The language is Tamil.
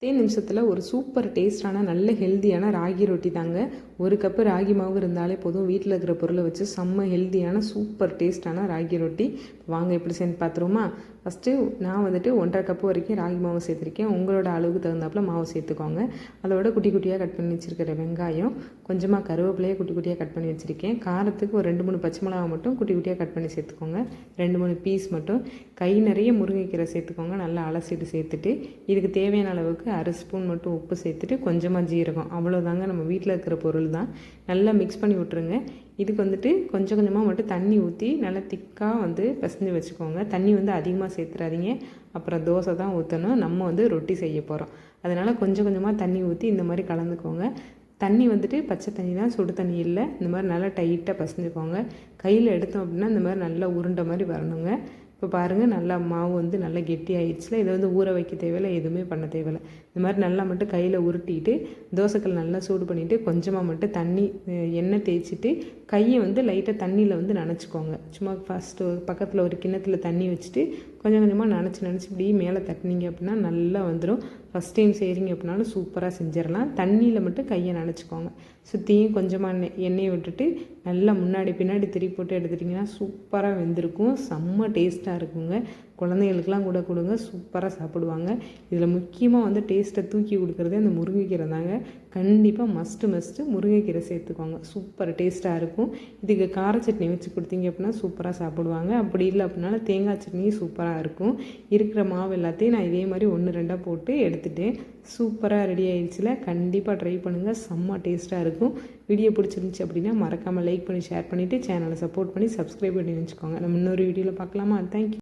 10 நிமிஷத்தில் ஒரு சூப்பர் டேஸ்டான நல்ல ஹெல்த்தியான ராகி ரொட்டி தாங்க. ஒரு கப்பு ராகி மாவு இருந்தாலே போதும். வீட்டில் இருக்கிற பொருளை வச்சு செம்ம ஹெல்த்தியான சூப்பர் டேஸ்டான ராகி ரொட்டி வாங்க எப்படி செஞ்சு பார்த்துருவோமா. ஃபஸ்ட்டு நான் வந்துட்டு 1.5 கப்பு வரைக்கும் ராகி மாவு சேர்த்துருக்கேன். உங்களோட அளவுக்கு தகுந்தாப்பில் மாவு சேர்த்துக்கோங்க. அதோட குட்டி குட்டியாக கட் பண்ணி வச்சுருக்கிற வெங்காயம், கொஞ்சமாக கருவேப்பிலையை குட்டி குட்டியாக கட் பண்ணி வச்சுருக்கேன். காரத்துக்கு ஒரு 2-3 பச்சை மிளகா மட்டும் குட்டி குட்டியாக கட் பண்ணி சேர்த்துக்கோங்க. 2-3 பீஸ் மட்டும். கை நிறைய முருங்கைக்கீரை சேர்த்துக்கோங்க. நல்லா அலசிட்டு சேர்த்துட்டு இதுக்கு தேவையான அளவுக்கு 1/2 ஸ்பூன் மட்டும் உப்பு சேர்த்துட்டு கொஞ்சமாக ஜீரகம், அவ்வளோதாங்க. நம்ம வீட்டில் இருக்கிற பொருள் தான். நல்லா மிக்ஸ் பண்ணி விட்ருங்க. இதுக்கு வந்துட்டு கொஞ்சம் கொஞ்சமாக மட்டும் தண்ணி ஊற்றி நல்லா திக்காக பிசைஞ்சு வச்சுக்கோங்க. தண்ணி அதிகமாக சேர்த்துறாதீங்க, அப்புறம் தோசை தான் ஊற்றணும். நம்ம ரொட்டி செய்ய போகிறோம். அதனால் கொஞ்சம் கொஞ்சமாக தண்ணி ஊற்றி இந்த மாதிரி கலந்துக்கோங்க. தண்ணி பச்சை தண்ணி தான், சுடு தண்ணி இல்லை. இந்த மாதிரி நல்லா டைட்டாக பசைஞ்சுக்கோங்க. கையில் எடுத்தோம் அப்படின்னா இந்த மாதிரி நல்லா உருண்டை மாதிரி வரணுங்க. இப்போ பாருங்கள், நல்லா மாவு நல்லா கெட்டி ஆயிடுச்சுல. இதை ஊற வைக்க தேவையில்லை, எதுவுமே பண்ண தேவையில்லை. இந்த மாதிரி நல்லா மட்டும் கையில் உருட்டிட்டு தோசைக்கல் நல்லா சூடு பண்ணிவிட்டு கொஞ்சமாக மட்டும் தண்ணி எண்ணெய் தேய்ச்சிட்டு கையை லைட்டாக தண்ணியில் நனைச்சிக்கோங்க. சும்மா ஃபஸ்ட்டு பக்கத்தில் ஒரு கிண்ணத்தில் தண்ணி வச்சுட்டு கொஞ்சம் கொஞ்சமாக நனைச்சி இப்படி மேலே தட்டினீங்க அப்படின்னா நல்லா வந்துடும். ஃபஸ்ட் டைம் செய்கிறீங்க அப்படின்னாலும் சூப்பராக செஞ்சிடலாம். தண்ணியில் மட்டும் கையை நனைச்சிக்கோங்க. சுற்றியும் கொஞ்சமாக எண்ணெயை விட்டுட்டு நல்லா முன்னாடி பின்னாடி திருப்பி போட்டு எடுத்துட்டிங்கன்னா சூப்பராக வெந்திருக்கும். செம்ம டேஸ்ட்டாக இருக்குங்க. குழந்தைகளுக்கெலாம் கூட கொடுங்க, சூப்பராக சாப்பிடுவாங்க. இதில் முக்கியமாக டேஸ்ட்டை தூக்கி கொடுக்குறதே அந்த முருங்கைக்கீரை தாங்க. கண்டிப்பாக மஸ்ட்டு முருங்கைக்கீரை சேர்த்துக்கோங்க. சூப்பர் டேஸ்ட்டாக இருக்கும். இதுக்கு கார சட்னி வச்சு கொடுத்தீங்க அப்படின்னா சூப்பராக சாப்பிடுவாங்க. அப்படி இல்லை அப்படின்னாலும் தேங்காய் சட்னியும் சூப்பராக இருக்கும். இருக்கிற மாவு எல்லாத்தையும் நான் இதே மாதிரி 1-2 போட்டு எடுத்துகிட்டேன். சூப்பராக ரெடி ஆயிடுச்சுல. கண்டிப்பாக ட்ரை பண்ணுங்கள், செம்ம டேஸ்ட்டாக இருக்கும். வீடியோ பிடிச்சிருந்துச்சு அப்படின்னா மறக்காமல் லைக் பண்ணி ஷேர் பண்ணிவிட்டு சேனலை சப்போர்ட் பண்ணி சப்ஸ்கிரைப் பண்ணி வச்சுக்கோங்க. நம்ம இன்னொரு வீடியோவில் பார்க்கலாமா. தேங்க்யூ.